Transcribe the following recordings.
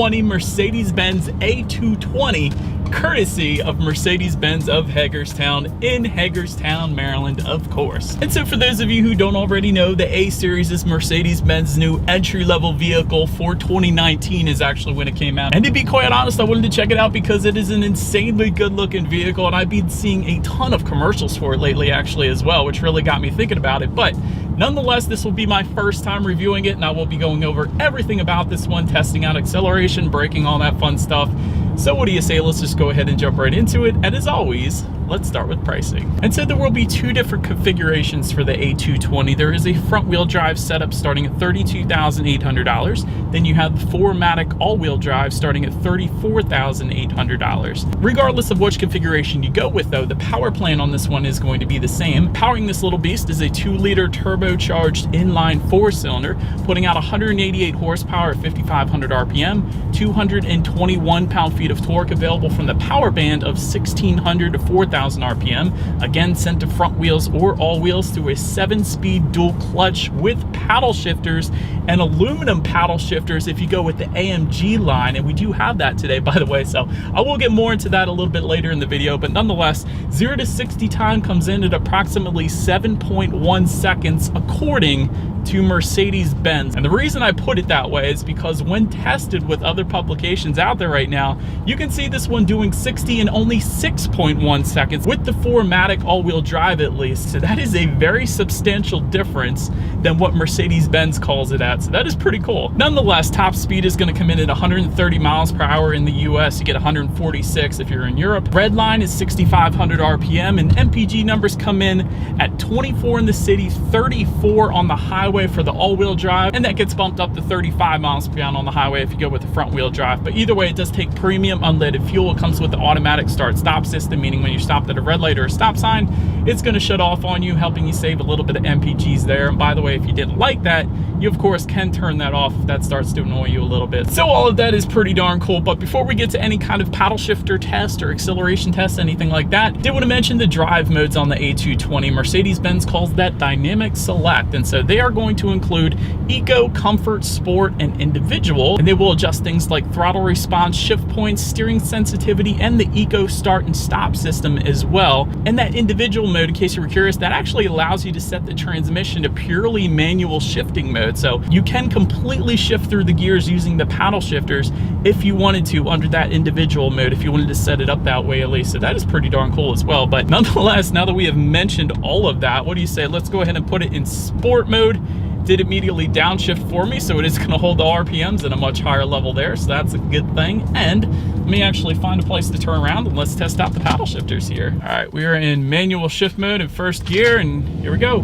2020 Mercedes-Benz A220, courtesy of Mercedes-Benz of Hagerstown in Hagerstown, Maryland, of course. And so for those of you who don't already know, the A-Series is Mercedes-Benz new entry-level vehicle for 2019 is actually when it came out. And to be quite honest, I wanted to check it out because it is an insanely good-looking vehicle, and I've been seeing a ton of commercials for it lately actually as well, which really got me thinking about it. But nonetheless, this will be my first time reviewing it, and I will be going over everything about this one, testing out acceleration, braking, all that fun stuff. So what do you say? Let's just go ahead and jump right into it. And as always, let's start with pricing. And so there will be two different configurations for the A220. There is a front wheel drive setup starting at $32,800. Then you have the 4MATIC all-wheel drive starting at $34,800. Regardless of which configuration you go with though, the power plant on this one is going to be the same. Powering this little beast is a 2-liter turbocharged inline 4-cylinder, putting out 188 horsepower at 5,500 RPM, 221 pound-feet of torque available from the power band of 1,600 to 4,000 RPM, again sent to front wheels or all wheels through a 7-speed dual clutch with paddle shifters and aluminum paddle shifters if you go with the AMG line, and we do have that today, by the way, so I will get more into that a little bit later in the video. But nonetheless, 0 to 60 time comes in at approximately 7.1 seconds according to Mercedes-Benz. And the reason I put it that way is because when tested with other publications out there right now, you can see this one doing 60 in only 6.1 seconds with the 4MATIC all-wheel drive at least. So that is a very substantial difference than what Mercedes-Benz calls it at. So that is pretty cool. Nonetheless, top speed is going to come in at 130 miles per hour in the US. You get 146 if you're in Europe. Red line is 6,500 RPM, and MPG numbers come in at 24 in the city, 34 on the highway for the all-wheel drive, and that gets bumped up to 35 miles per gallon on the highway if you go with the front-wheel drive. But either way, it does take premium unleaded fuel. It comes with the automatic start-stop system, meaning when you're stopped at a red light or a stop sign, it's going to shut off on you, helping you save a little bit of MPGs there. And by the way, if you didn't like that, you of course can turn that off if that starts to annoy you a little bit. So all of that is pretty darn cool. But before we get to any kind of paddle shifter test or acceleration test, anything like that, I did want to mention the drive modes on the A220. Mercedes-Benz calls that Dynamic Select, and so they are going to include Eco, Comfort, Sport, and Individual, and they will adjust things like throttle response, shift points, steering sensitivity, and the Eco start and stop system as well. And that Individual mode, in case you were curious, that actually allows you to set the transmission to purely manual shifting mode. So you can completely shift through the gears using the paddle shifters if you wanted to under that Individual mode, if you wanted to set it up that way at least. So that is pretty darn cool as well. But nonetheless, now that we have mentioned all of that, what do you say? Let's go ahead and put it in sport mode. Did immediately downshift for me, so it is going to hold the RPMs at a much higher level there, so that's a good thing. And let me actually find a place to turn around and let's test out the paddle shifters here. All right, we are in manual shift mode in first gear, and here we go.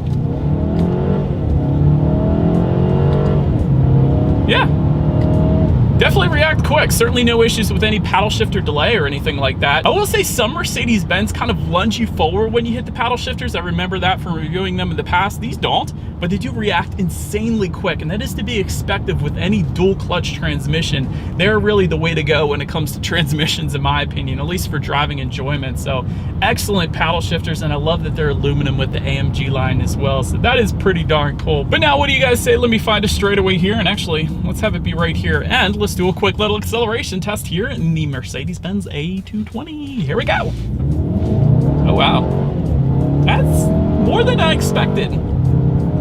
Yeah, definitely react quick. Certainly no issues with any paddle shifter delay or anything like that. I will say some Mercedes-Benz kind of lunge you forward when you hit the paddle shifters. I remember that from reviewing them in the past. These don't, but they do react insanely quick, and that is to be expected with any dual clutch transmission. They're really the way to go when it comes to transmissions, in my opinion, at least for driving enjoyment. So excellent paddle shifters, and I love that they're aluminum with the AMG line as well. So that is pretty darn cool. But now what do you guys say? Let me find a straightaway here, and actually let's have it be right here, and let's do a quick little acceleration test here in the Mercedes-Benz A220. Here we go. Oh wow, that's more than I expected.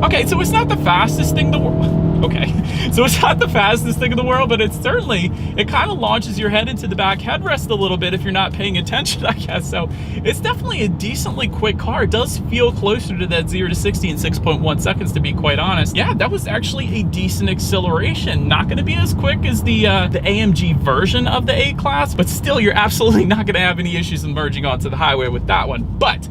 Okay, so it's not the fastest thing in the world. Okay, so it's not the fastest thing in the world, but it's certainly, it kind of launches your head into the back headrest a little bit if you're not paying attention, I guess. So it's definitely a decently quick car. It does feel closer to that 0 to 60 in 6.1 seconds, to be quite honest. Yeah, that was actually a decent acceleration. Not going to be as quick as the AMG version of the A-Class, but still, you're absolutely not going to have any issues in merging onto the highway with that one. But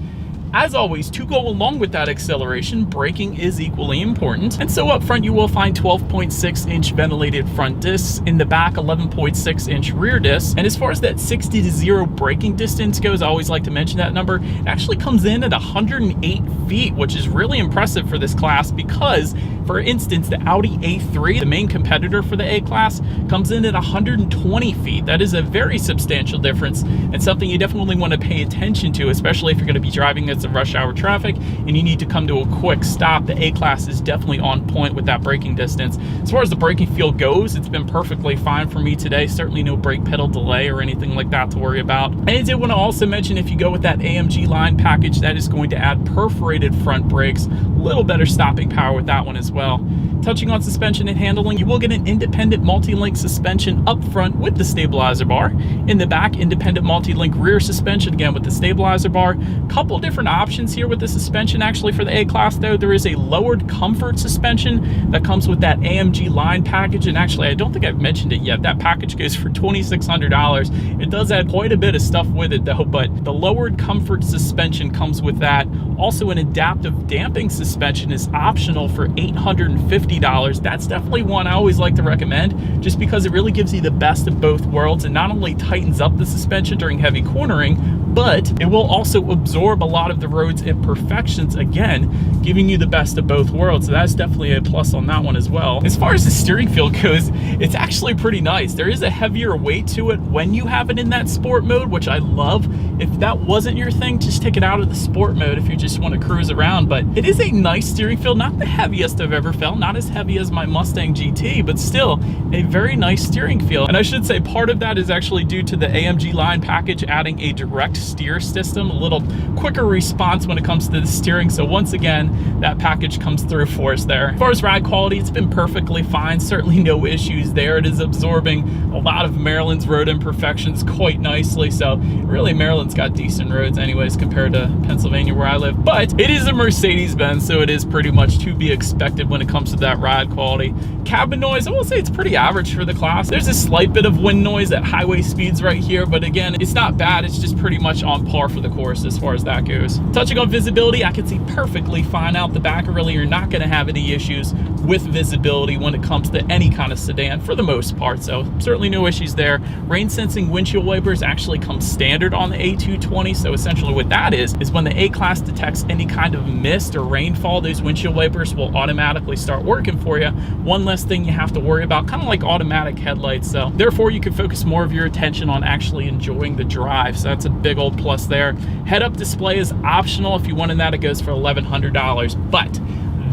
as always, to go along with that acceleration, braking is equally important. And so up front, you will find 12.6-inch ventilated front discs. In the back, 11.6-inch rear discs. And as far as that 60 to 0 braking distance goes, I always like to mention that number. It actually comes in at 108 feet, which is really impressive for this class because For instance, the Audi A3, the main competitor for the A-Class, comes in at 120 feet. That is a very substantial difference and something you definitely want to pay attention to, especially if you're going to be driving at some rush hour traffic and you need to come to a quick stop. The A-Class is definitely on point with that braking distance. As far as the braking feel goes, it's been perfectly fine for me today. Certainly no brake pedal delay or anything like that to worry about. And I did want to also mention, if you go with that AMG line package, that is going to add perforated front brakes, a little better stopping power with that one as well. Touching on suspension and handling, you will get an independent multi-link suspension up front with the stabilizer bar. In the back, independent multi-link rear suspension, again with the stabilizer bar. Couple different options here with the suspension actually for the A-Class though. There is a lowered comfort suspension that comes with that AMG line package, and actually I don't think I've mentioned it yet. That package goes for $2,600. It does add quite a bit of stuff with it though, but the lowered comfort suspension comes with that. Also, an adaptive damping suspension is optional for $850. That's definitely one I always like to recommend, just because it really gives you the best of both worlds and not only tightens up the suspension during heavy cornering, but it will also absorb a lot of the road's imperfections, again, giving you the best of both worlds. So that's definitely a plus on that one as well. As far as the steering feel goes, it's actually pretty nice. There is a heavier weight to it when you have it in that sport mode, which I love. If that wasn't your thing, just take it out of the sport mode if you just want to cruise around. But it is a nice steering feel, not the heaviest I've ever felt, not as heavy as my Mustang GT, but still a very nice steering feel. And I should say part of that is actually due to the AMG line package adding a direct steer system, a little quicker response when it comes to the steering. So once again, that package comes through for us there. As far as ride quality, it's been perfectly fine. Certainly no issues there. It is absorbing a lot of Maryland's road imperfections quite nicely. So really Maryland's got decent roads anyways compared to Pennsylvania where I live. But it is a Mercedes-Benz, so it is pretty much to be expected when it comes to that ride quality. Cabin noise, I will say it's pretty average for the class. There's a slight bit of wind noise at highway speeds right here, but again, it's not bad. It's just pretty much on par for the course as far as that goes. Touching on visibility, I can see perfectly fine out the back. Really, you're not going to have any issues with visibility when it comes to any kind of sedan for the most part, so certainly no issues there. Rain sensing windshield wipers actually come standard on the A220, so essentially what that is when the A-Class detects any kind of mist or rainfall, those windshield wipers will automatically start working for you. One less thing you have to worry about, kind of like automatic headlights. So therefore you can focus more of your attention on actually enjoying the drive. So that's a big old plus there. Head-up display is optional. If you wanted that, it goes for $1,100. But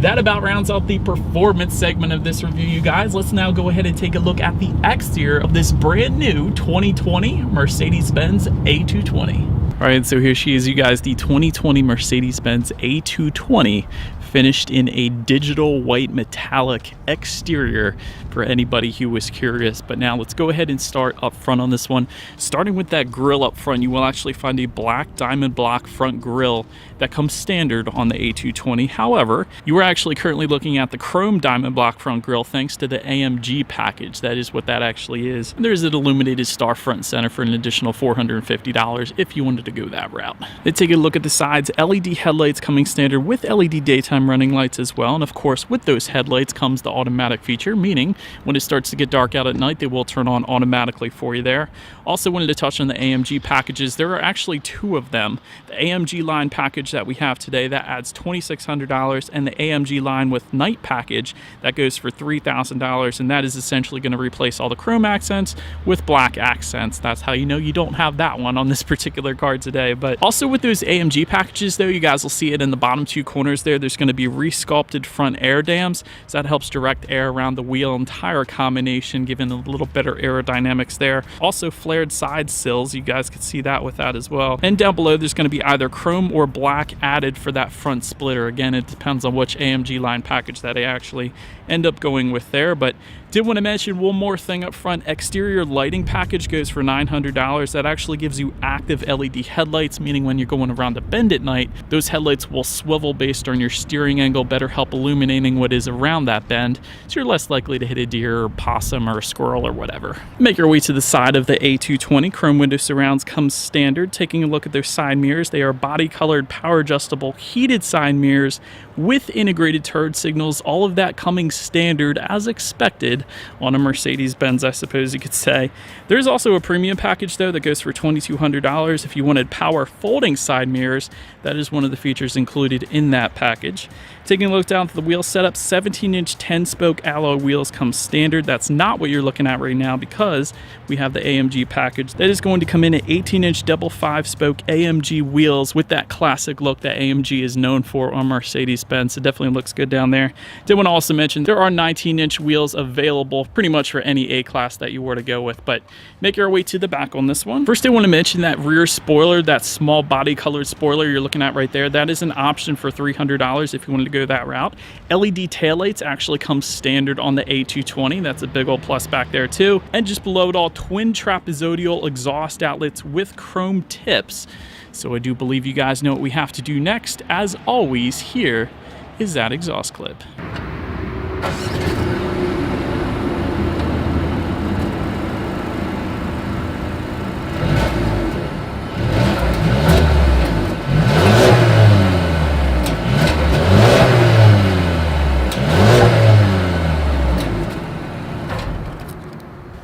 that about rounds out the performance segment of this review, you guys. Let's now go ahead and take a look at the exterior of this brand new 2020 Mercedes-Benz A220. All right, so here she is, you guys, the 2020 Mercedes-Benz A220, finished in a digital white metallic exterior for anybody who was curious. But now let's go ahead and start up front on this one. Starting with that grille up front, you will actually find a black diamond block front grille that comes standard on the A220. However, you are actually currently looking at the chrome diamond block front grille thanks to the AMG package. That is what that actually is. And there's an illuminated star front and center for an additional $450 if you wanted to go that route. Let's take a look at the sides. LED headlights coming standard with LED daytime running lights as well. And of course, with those headlights comes the automatic feature, meaning when it starts to get dark out at night, they will turn on automatically for you there. Also wanted to touch on the AMG packages. There are actually two of them. The AMG line package that we have today, that adds $2,600, and the AMG line with night package that goes for $3,000, and that is essentially going to replace all the chrome accents with black accents. That's how you know you don't have that one on this particular car today. But also with those AMG packages though, you guys will see it in the bottom two corners there. There's going to be resculpted front air dams, so that helps direct air around the wheel entire combination, giving a little better aerodynamics there. Also flared side sills, you guys can see that with that as well. And down below there's going to be either chrome or black added for that front splitter. Again, it depends on which AMG line package that they actually end up going with there. But did want to mention one more thing up front. Exterior lighting package goes for $900. That actually gives you active LED headlights, meaning when you're going around a bend at night, those headlights will swivel based on your steering angle, better help illuminating what is around that bend, so you're less likely to hit a deer or possum or a squirrel or whatever. Make your way to the side of the A220. Chrome window surrounds comes standard. Taking a look at their side mirrors, they are body colored, power adjustable, heated side mirrors with integrated turn signals, all of that coming standard as expected on a Mercedes-Benz, I suppose you could say. There's also a premium package though that goes for $2,200. If you wanted power folding side mirrors, that is one of the features included in that package. Taking a look down to the wheel setup, 17-inch 10-spoke alloy wheels come standard. That's not what you're looking at right now because we have the AMG package. That is going to come in at 18-inch double 5-spoke AMG wheels with that classic look that AMG is known for on Mercedes-Benz. It definitely looks good down there. Did want to also mention there are 19-inch wheels available pretty much for any A-Class that you were to go with, but make your way to the back on this one. First, I want to mention that rear spoiler, that small body colored spoiler you're looking at right there. That is an option for $300 if you wanted to go that route. LED taillights actually come standard on the A220. That's a big old plus back there too. And just below it all, twin trapezoidal exhaust outlets with chrome tips. So I do believe you guys know what we have to do next. As always, here is that exhaust clip.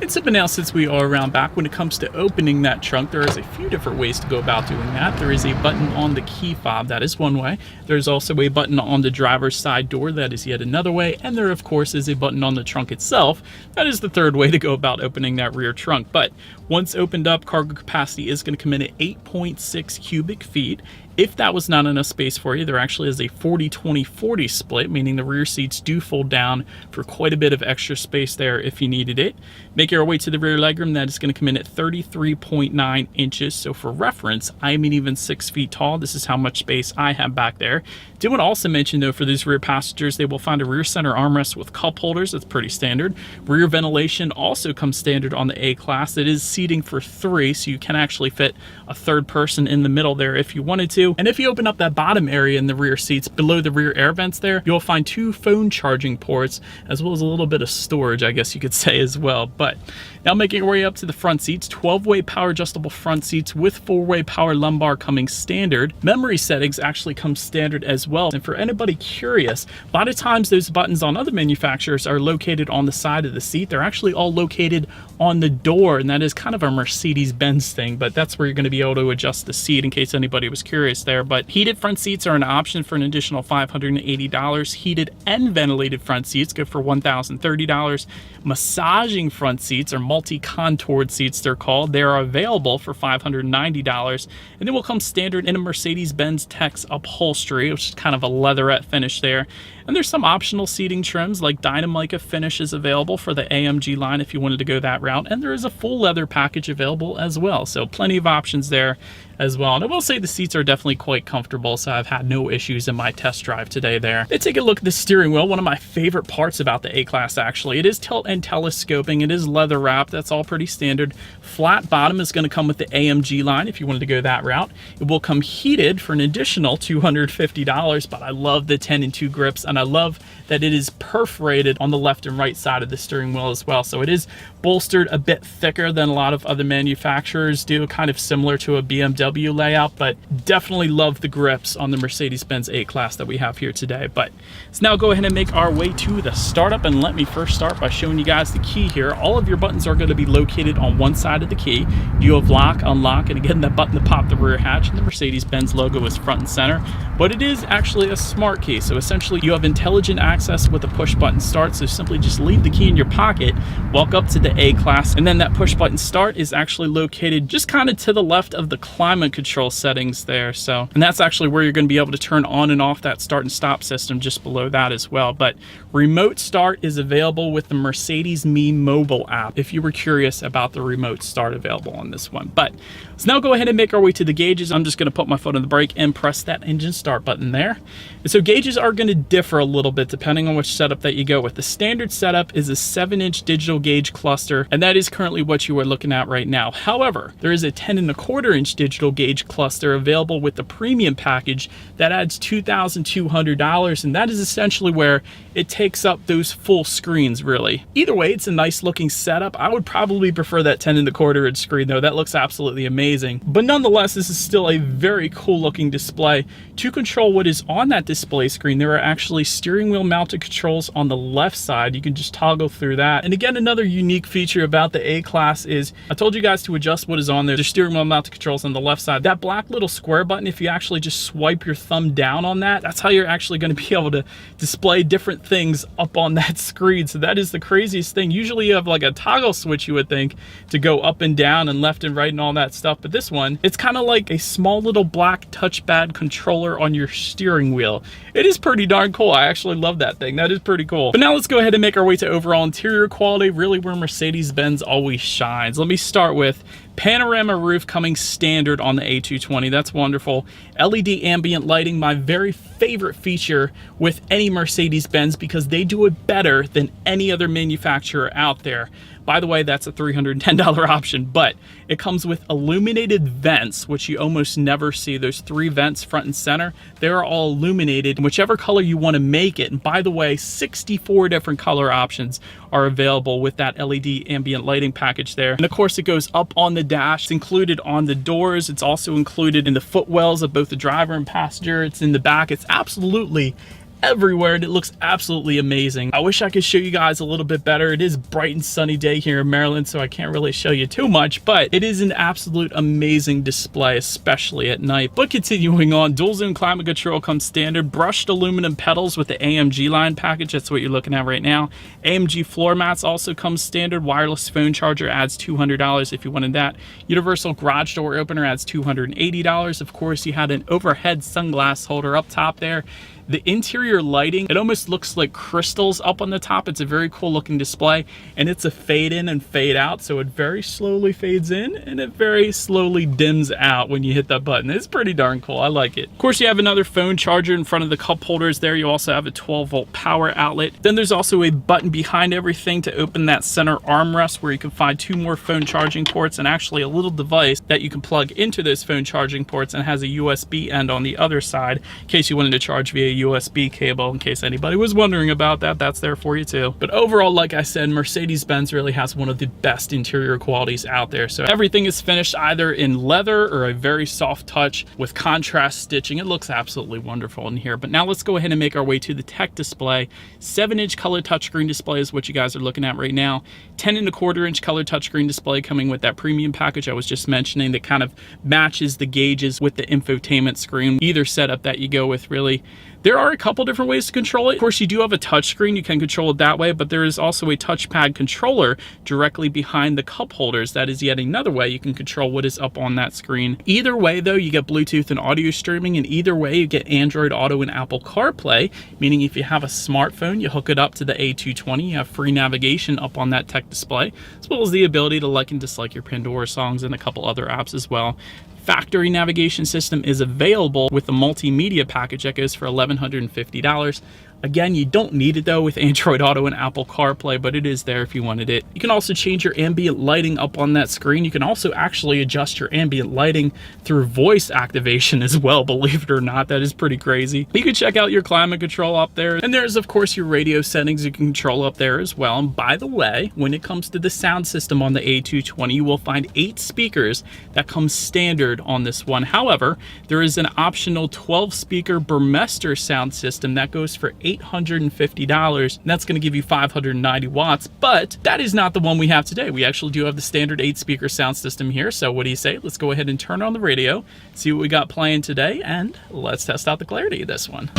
It's been now since we are around back. When it comes to opening that trunk, there is a few different ways to go about doing that. There is a button on the key fob, that is one way. There's also a button on the driver's side door, that is yet another way. And there of course is a button on the trunk itself. That is the third way to go about opening that rear trunk. But once opened up, cargo capacity is going to come in at 8.6 cubic feet. If that was not enough space for you, there actually is a 40-20-40 split, meaning the rear seats do fold down for quite a bit of extra space there if you needed it. Make your way to the rear legroom. That is going to come in at 33.9 inches. So for reference, I am even 6 feet tall. This is how much space I have back there. Did want to also mention though, for these rear passengers, they will find a rear center armrest with cup holders. That's pretty standard. Rear ventilation also comes standard on the A-Class. It is seating for 3, so you can actually fit a third person in the middle there if you wanted to. And if you open up that bottom area in the rear seats below the rear air vents there, you'll find 2 phone charging ports as well as a little bit of storage, I guess you could say as well. But now making your way up to the front seats, 12-way power adjustable front seats with 4-way power lumbar coming standard. Memory settings actually come standard as well. And for anybody curious, a lot of times those buttons on other manufacturers are located on the side of the seat. They're actually all located on the door, and that is kind of a Mercedes-Benz thing, but that's where you're going to be able to adjust the seat in case anybody was curious there. But heated front seats are an option for an additional $580. Heated and ventilated front seats go for $1,030. Massaging front seats, or multi-contoured seats they're called, they are available for $590, and they will come standard in a Mercedes-Benz Tex upholstery, which is kind of a leatherette finish there. And there's some optional seating trims like Dynamica finish is available for the AMG line if you wanted to go that route, and there is a full leather package available as well, so plenty of options there as well. And I will say the seats are definitely quite comfortable, so I've had no issues in my test drive today there. Let's take a look at the steering wheel. One of my favorite parts about the A-Class actually. It is tilt and telescoping. It is leather wrapped. That's all pretty standard. Flat bottom is going to come with the AMG line if you wanted to go that route. It will come heated for an additional $250, but I love the 10 and 2 grips, and I love that it is perforated on the left and right side of the steering wheel as well. So it is bolstered a bit thicker than a lot of other manufacturers do, kind of similar to a BMW layout, but definitely love the grips on the Mercedes-Benz A-Class that we have here today. But let's now go ahead and make our way to the startup, and let me first start by showing you guys the key here. All of your buttons are going to be located on one side of the key. You have lock, unlock, and again that button to pop the rear hatch, and the Mercedes-Benz logo is front and center, but it is actually a smart key. So essentially you have intelligent access with a push button start. So simply just leave the key in your pocket, walk up to the A-Class, and then that push button start is actually located just kind of to the left of the climate control settings there. So, and that's actually where you're going to be able to turn on and off that start and stop system just below that as well. But remote start is available with the Mercedes Me mobile app if you were curious about the remote start available on this one. But let's now go ahead and make our way to the gauges. I'm just going to put my foot on the brake and press that engine start button there. And so gauges are going to differ a little bit depending on which setup that you go with. The standard setup is a 7-inch digital gauge cluster, and that is currently what you are looking at right now. However, there is a 10.25-inch digital gauge cluster available with the premium package that adds $2,200, and that is essentially where it takes up those full screens really. Either way, it's a nice looking setup. I would probably prefer that 10.25-inch screen though. That looks absolutely amazing. But nonetheless, this is still a very cool looking display. To control what is on that display screen, there are actually steering wheel mounted controls on the left side. You can just toggle through that. And again, another unique feature about the A-Class is I told you guys to adjust what is on there. The steering wheel mounted controls on the left left side. That black little square button, if you actually just swipe your thumb down on that, that's how you're actually going to be able to display different things up on that screen. So that is the craziest thing. Usually you have like a toggle switch, you would think, to go up and down and left and right and all that stuff. But this one, it's kind of like a small little black touchpad controller on your steering wheel. It is pretty darn cool. I actually love that thing. That is pretty cool. But now let's go ahead and make our way to overall interior quality, really where Mercedes-Benz always shines. Let me start with panorama roof coming standard on the A220. That's wonderful. LED ambient lighting, my very favorite feature with any Mercedes-Benz, because they do it better than any other manufacturer out there. By the way, that's a $310 option, but it comes with illuminated vents, which you almost never see. Those 3 vents front and center, they're all illuminated in whichever color you want to make it. And by the way, 64 different color options are available with that LED ambient lighting package there. And of course, it goes up on the dash. It's included on the doors. It's also included in the footwells of both the driver and passenger. It's in the back. It's absolutely everywhere, and it looks absolutely amazing. I wish I could show you guys a little bit better. It is bright and sunny day here in Maryland, so I can't really show you too much, but it is an absolute amazing display, especially at night. But continuing on, dual zone climate control comes standard, brushed aluminum pedals with the AMG line package. That's what you're looking at right now. AMG floor mats also comes standard. Wireless phone charger adds $200 if you wanted that. Universal garage door opener adds $280. Of course, you had an overhead sunglass holder up top there. The interior lighting, it almost looks like crystals up on the top. It's a very cool looking display, and it's a fade in and fade out. So it very slowly fades in and it very slowly dims out when you hit that button. It's pretty darn cool. I like it. Of course, you have another phone charger in front of the cup holders there. You also have a 12-volt power outlet. Then there's also a button behind everything to open that center armrest where you can find 2 more phone charging ports and actually a little device that you can plug into those phone charging ports, and has a USB end on the other side in case you wanted to charge via USB cable. In case anybody was wondering about that, that's there for you too. But overall, like I said, Mercedes-Benz really has one of the best interior qualities out there. So everything is finished either in leather or a very soft touch with contrast stitching. It looks absolutely wonderful in here. But now let's go ahead and make our way to the tech display. 7-inch color touchscreen display is what you guys are looking at right now. 10.25-inch color touchscreen display coming with that premium package I was just mentioning that kind of matches the gauges with the infotainment screen. Either setup that you go with, really. There are a couple different ways to control it. Of course, you do have a touchscreen. You can control it that way, but there is also a touchpad controller directly behind the cup holders. That is yet another way you can control what is up on that screen. Either way, though, you get Bluetooth and audio streaming, and either way, you get Android Auto and Apple CarPlay, meaning if you have a smartphone, you hook it up to the A220, you have free navigation up on that tech display, as well as the ability to like and dislike your Pandora songs and a couple other apps as well. Factory navigation system is available with the multimedia package that goes for $1,150. Again, you don't need it though with Android Auto and Apple CarPlay, but it is there if you wanted it. You can also change your ambient lighting up on that screen. You can also actually adjust your ambient lighting through voice activation as well, believe it or not. That is pretty crazy. You can check out your climate control up there. And there's, of course, your radio settings you can control up there as well. And by the way, when it comes to the sound system on the A220, you will find 8 speakers that come standard on this one. However, there is an optional 12-speaker Burmester sound system that goes for $850, and that's going to give you 590 watts, but that is not the one we have today. We actually do have the standard 8-speaker sound system here, so what do you say? Let's go ahead and turn on the radio, see what we got playing today, and let's test out the clarity of this one.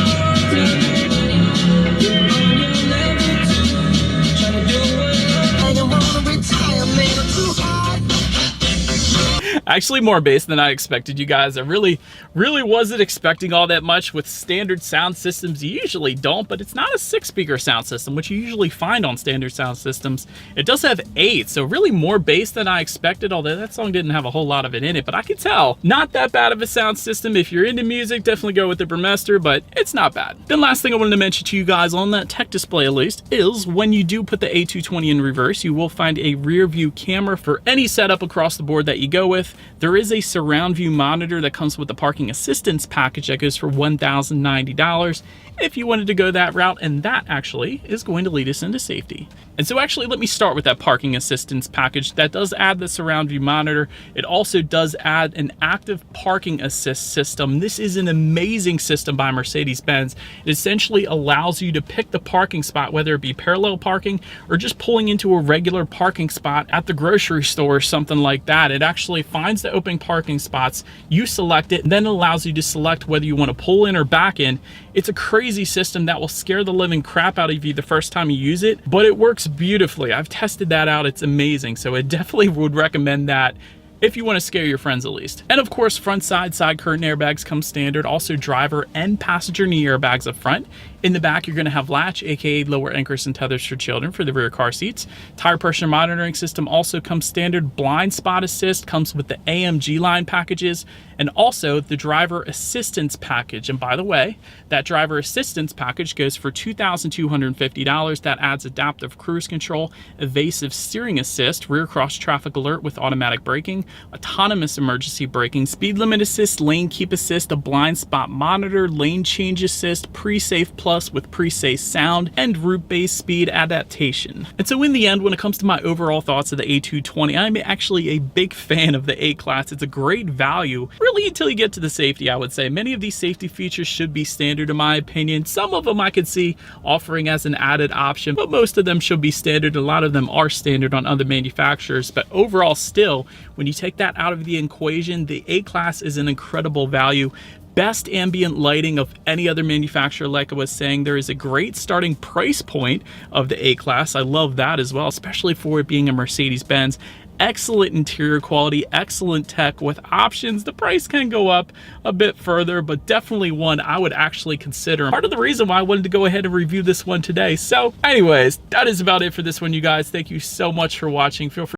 Actually more bass than I expected, you guys. I really wasn't expecting all that much with standard sound systems. You usually don't, but it's not a 6-speaker sound system, which you usually find on standard sound systems. It does have 8, so really more bass than I expected, although that song didn't have a whole lot of it in it, but I can tell. Not that bad of a sound system. If you're into music, definitely go with the Burmester, but it's not bad. Then last thing I wanted to mention to you guys on that tech display at least is when you do put the A220 in reverse, you will find a rear view camera for any setup across the board that you go with. There is a surround view monitor that comes with the parking assistance package that goes for $1,090 if you wanted to go that route, and that actually is going to lead us into safety. And so actually, let me start with that parking assistance package. That does add the surround view monitor. It also does add an active parking assist system. This is an amazing system by Mercedes-Benz. It essentially allows you to pick the parking spot, whether it be parallel parking or just pulling into a regular parking spot at the grocery store or something like that. It actually finds finds the open parking spots, you select it, and then it allows you to select whether you want to pull in or back in. It's a crazy system that will scare the living crap out of you the first time you use it, but it works beautifully. I've tested that out. It's amazing. So I definitely would recommend that if you want to scare your friends at least. And of course, front side curtain airbags come standard, also driver and passenger knee airbags up front. In the back, you're going to have latch, aka lower anchors and tethers for children for the rear car seats. Tire pressure monitoring system also comes standard. Blind spot assist comes with the AMG line packages, and also the driver assistance package. And by the way, that driver assistance package goes for $2,250. That adds adaptive cruise control, evasive steering assist, rear cross traffic alert with automatic braking, autonomous emergency braking, speed limit assist, lane keep assist, a blind spot monitor, lane change assist, pre-safe plus with pre-safe sound, and route-based speed adaptation. And so in the end, when it comes to my overall thoughts of the A220, I'm actually a big fan of the A-Class. It's a great value, really, until you get to the safety, I would say. Many of these safety features should be standard in my opinion. Some of them I could see offering as an added option, but most of them should be standard. A lot of them are standard on other manufacturers, but overall still, when you take that out of the equation, the A-Class is an incredible value. Best ambient lighting of any other manufacturer. Like I was saying, there is a great starting price point of the A-Class. I love that as well, especially for it being a Mercedes-Benz. Excellent interior quality, excellent tech with options. The price can go up a bit further, but definitely one I would actually consider. Part of the reason why I wanted to go ahead and review this one today. So anyways, that is about it for this one, you guys. Thank you so much for watching. Feel free